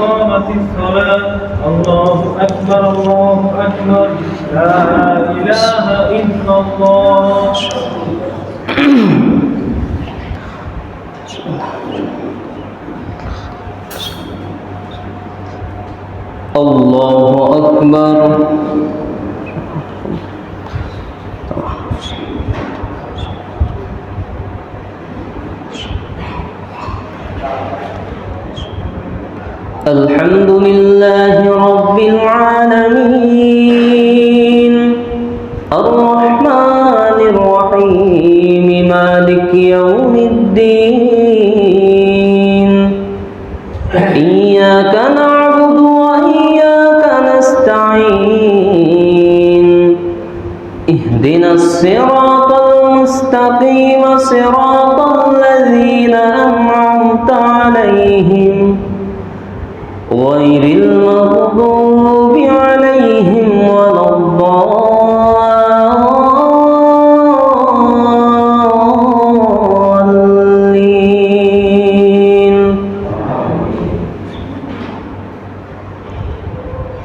قامت الصلاة الله أكبر لا إله إلا الله الله أكبر الحمد لله رب العالمين الرحمن الرحيم مالك يوم الدين إياك نعبد وإياك نستعين اهدنا الصراط المستقيم صراط الذين أنعمت عليهم غير المغضوب عليهم ولا الضالين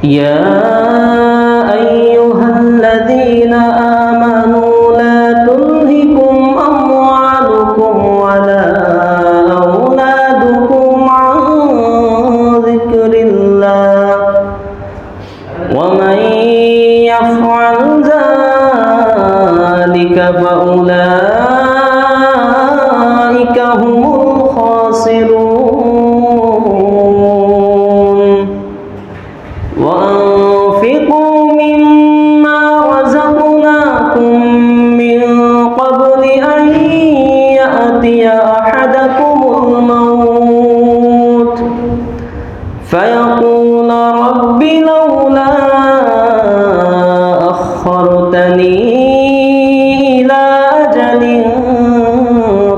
يا أيها الذين آمنوا لا تلهكم أموالكم ولا أولادكم عن ذكر الله ومن يفعل ذلك فأولئك هم الخاسرون وأنفقوا مما رزقناكم من قبل أن يأتي أحدكم الموت فيقول رب لولا أخرتني إلى أجل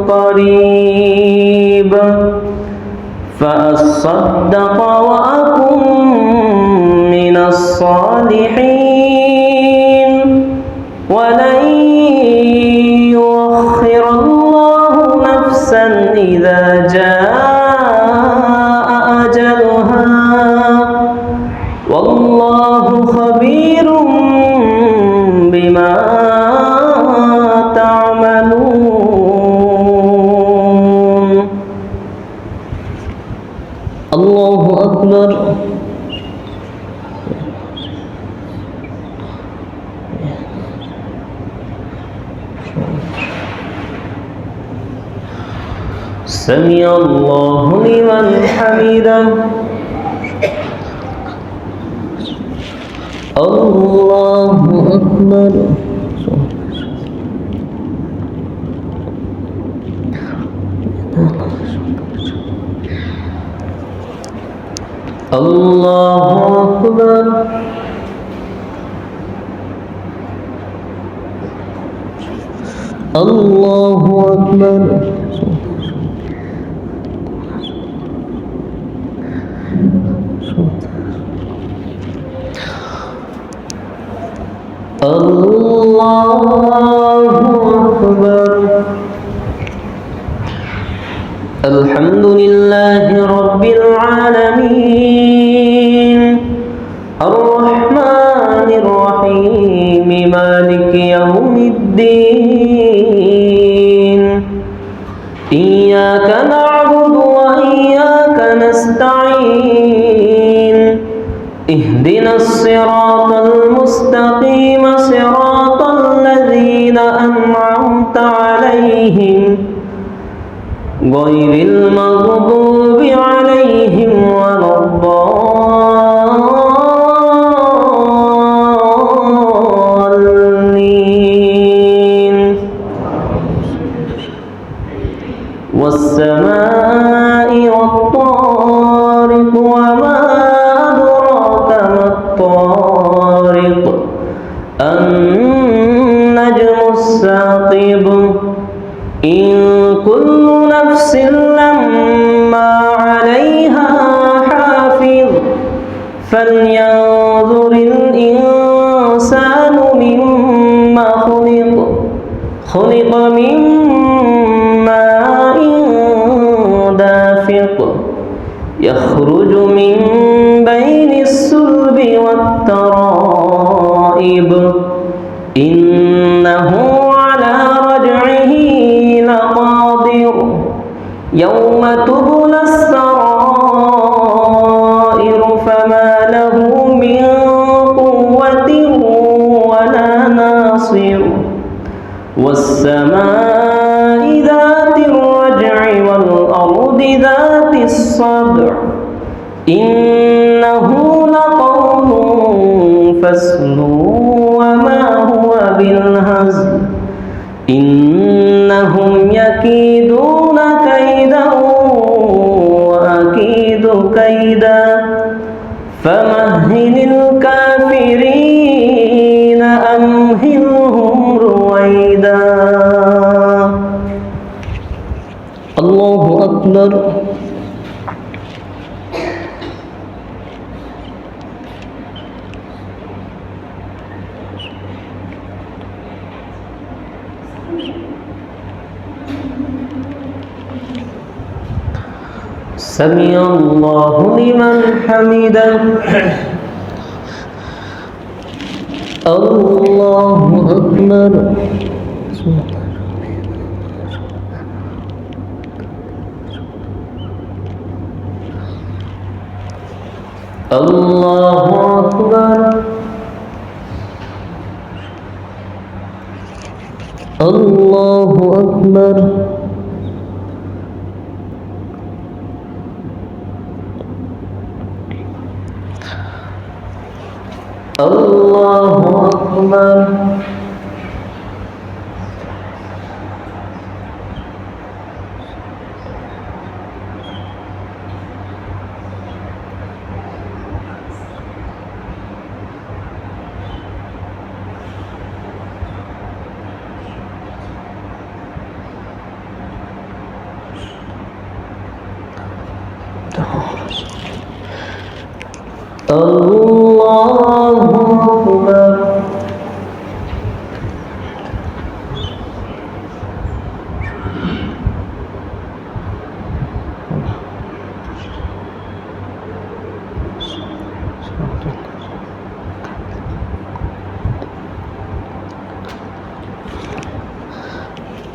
قريب فأصدق وأكن من الصالحين ولن يؤخر الله نفسا إذا جاء أجلها والله خبير بما تعملون الله أكبر سمع الله لمن حمده الله أكبر الله أكبر الله أكبر الله أكبر الحمد لله رب العالمين الرحمن الرحيم مالك يوم الدين إياك نعبد وإياك نستعين اهدنا الصراط المستقيم صراط الذين أنعمت عليهم غير المغضوب عليهم ولا الضالين والسماء والطارق وما أدراك ما الطارق النجم الثاقب إن كل نفس لما عليها حافظ فلينظر الإنسان مما خلق من ماء دافق يخرج يخرج من بين الصلب والترائب إنه على رجعه لقادر يوم تبلى السرائر فما له من قوة ولا ناصر والسماء ذات الرجع والأرض ذات الصدع إنه لقول فصل وما هو بالهزل إنهم يكيدون كيدا وأكيد كيدا فمهل الكافرين أمهلهم رويدا. الله أكبر. سمع الله لمن حمده. الله أكبر. الله أكبر. الله أكبر. الله أكبر. الله أكبر.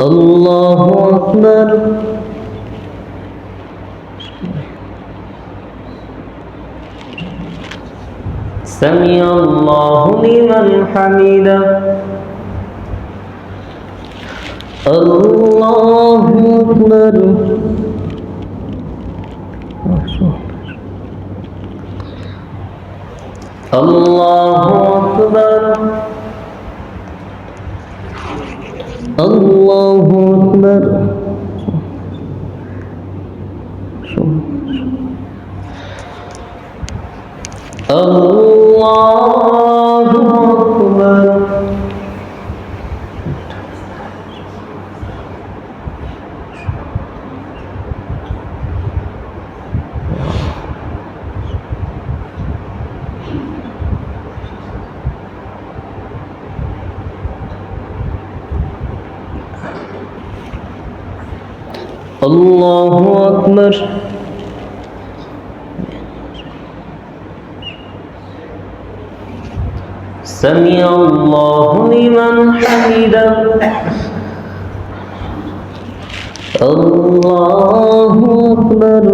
الله أكبر. سمع الله لمن حمده. الله أكبر. الله أكبر. الله أكبر. الله أكبر. الله أكبر. سمع الله لمن حمده. الله أكبر.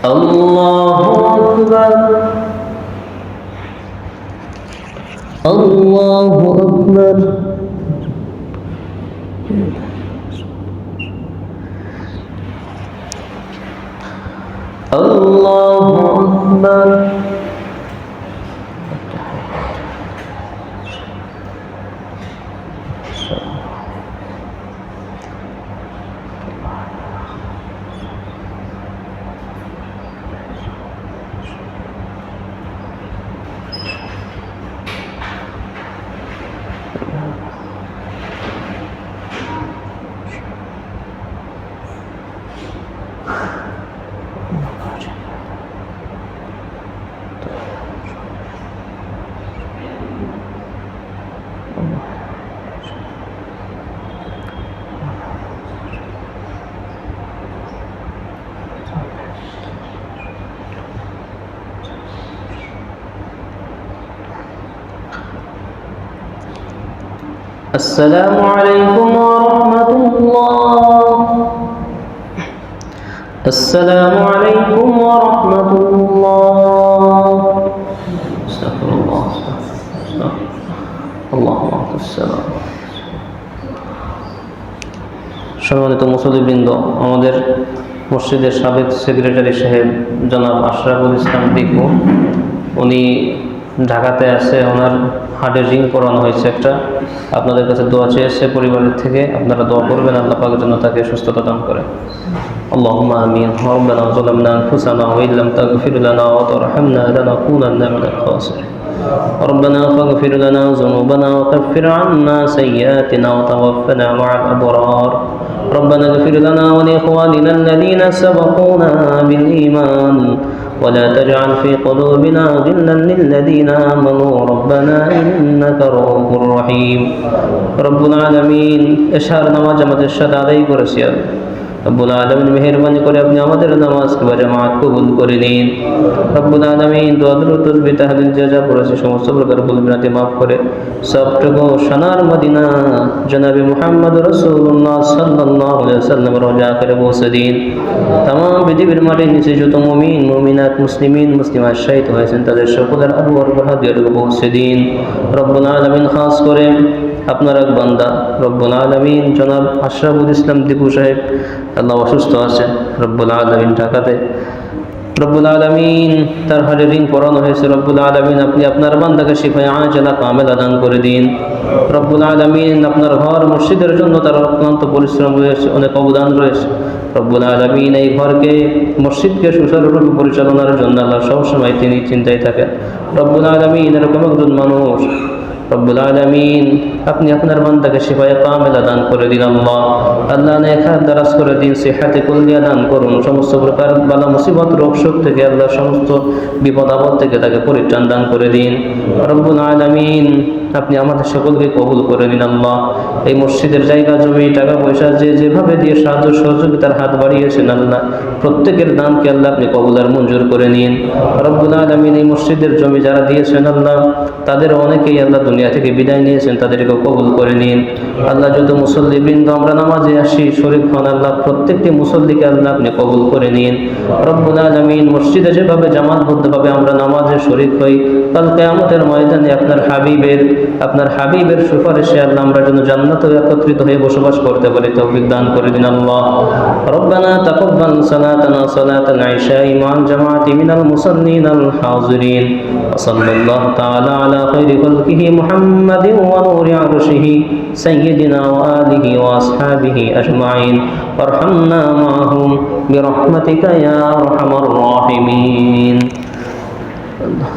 الله أكبر. الله أكبر. الله أكبر. السلام عليكم ورحمة الله. السلام عليكم ورحمة الله. استغفر الله. اللهم أنت السلام. সম্মানিত মুসল্লিবৃন্দ, আমাদের মসজিদের সাবেক সেক্রেটারি সাহেব জনাব আশরাফুল ইসলাম দীপু, উনি ঢাকাতে আছে। ওনার হার্টের রিং করানো হয়েছে একটা। আপনাদের কাছে দোয়া চেয়েছে পরিবারের থেকে, আপনারা দোয়া করবেন আল্লাহ পাকের জন্য তাকে সুস্থতা দান করে। আল্লাহুম্মা আমিন। রব্বানা যালামনা আনফুসানা ওয়া ইল্লাম তাগফির লানা ওয়া তারহামনা লানাকুনান্না মিনাল খাসিরিন। ربنا فاغفر لنا ذنوبنا وكفر عنا سيئاتنا وتوفنا مع الأبرار. ربنا اغفر لنا ولإخواننا الذين سبقونا بالإيمان ولا تجعل في قلوبنا غلا للذين آمنوا ربنا إنك رؤوف رحيم. رب العالمين এশার নামাজ আমাদের সাথে আদায় করেছেন। রব্বুল আলামিন মেহেরবানি করে আপনি আমাদের নামাজকে জামাত কবুল করে নিন। রব্বুল আলামিন দোয়া তাসবিহ তাহলিল যা পড়েছে সমস্ত প্রকার ভুল বিনাতে মাফ করে সবটুকু সোনার মদিনা জনাবে মুহাম্মদ রাসূলুল্লাহ সাল্লাল্লাহু আলাইহি ওয়াসাল্লাম রোজা করে পৌঁছে দিন। तमाम পৃথিবীর মাটির নিচে যত মুমিন মুমিনাত মুসলিমিন মুসলিমাত শহীদ হয়েছেন তাদের সকলের আবুর হাদিয়াটুকু পৌঁছে দিন। রব্বুল আলামিন খাস করে আপনার এক বান্দা রব্বুল আলামিন জনাব আশরাফুল ইসলাম দীপু সাহেব, আল্লাহ অসুস্থ আছেন রব্বুল আলামিন ঢাকাতে। রব্বুল আলামিন তার হাড়ে রিং পরানো হয়েছে। রব্বুল আলামিন আপনি আপনার বান্দাকে শিফায়ে আজলা কামেলা দান করে দিন। রব্বুল আলামিন আপনার ঘর মসজিদের জন্য তার অক্লান্ত পরিশ্রম রয়েছে, অনেক অবদান রয়েছে। রব্বুল আলামিন এই ঘরকে মসজিদকে সুচারুরূপে পরিচালনার জন্য আল্লাহ সবসময় তিনি চিন্তায় থাকেন। রব্বুল আলামিন এরকম একজন মানুষ রব্বুল আলামিন আপনি আপনার বান্দাকে শিফায়ে কামেলা দান করে দিন। আল্লাহ নেখাত দারাজ করে দিন, সিহাতে কুল্লিয়া দান করুন। সমস্ত প্রকার বালা মুসিবত রোগ শোক থেকে আল্লাহ সমস্ত বিপদ আপদ থেকে তাকে পরিত্রাণ দান করে দিন। রব্বুল আলামিন আপনি আমাদের সকলকে কবুল করে নিন। আল্লাহ এই মসজিদের জায়গা জমি টাকা পয়সা যে যেভাবে দিয়ে সাহায্য সহযোগিতার হাত বাড়িয়েছেন আল্লাহ প্রত্যেকের দানকে আল্লাহ আপনি কবুল আর মঞ্জুর করে নিন। রব্বুল আলামিন এই মসজিদের জমি যারা দিয়েছেন আল্লাহ তাদের অনেকেই আল্লাহ দুনিয়া থেকে বিদায় নিয়েছেন, তাদেরকেও কবুল করে নিন। আল্লাহ যত মুসল্লিবৃন্দ আমরা নামাজে আসি শরীক হন আল্লাহ প্রত্যেকটি মুসল্লিকে আল্লাহ আপনি কবুল করে নিন। রব্বুল আলামিন মসজিদে যেভাবে জামাতবদ্ধভাবে আমরা নামাজে শরীক হই কাল কিয়ামতের ময়দানে আপনার হাবিবের সুপারিশে আল্লাহ আমরা যেন জান্নাতে একত্রিত হয়ে বসবাস করতে পারি তৌফিক দান করে দিন। আল্লাহ রব্বানা তাকাব্বাল সালাতানা সালাতাল ইশাই মা'আল জামাআতি মিনাল মুসাল্লিনাল হাজিরিন ওয়া সাল্লাল্লাহু তাআলা আলা খায়রি খালকিহি মুহাম্মাদিন ওয়া নূরি আরশিহি সাইয়্যিদিনা ওয়া আলিহি ওয়া আসহাবিহি আজমাইন ওয়ারহামনা মা'হুম বিরহমাতিকা ইয়া আরহামার রাহিমিন। আল্লাহ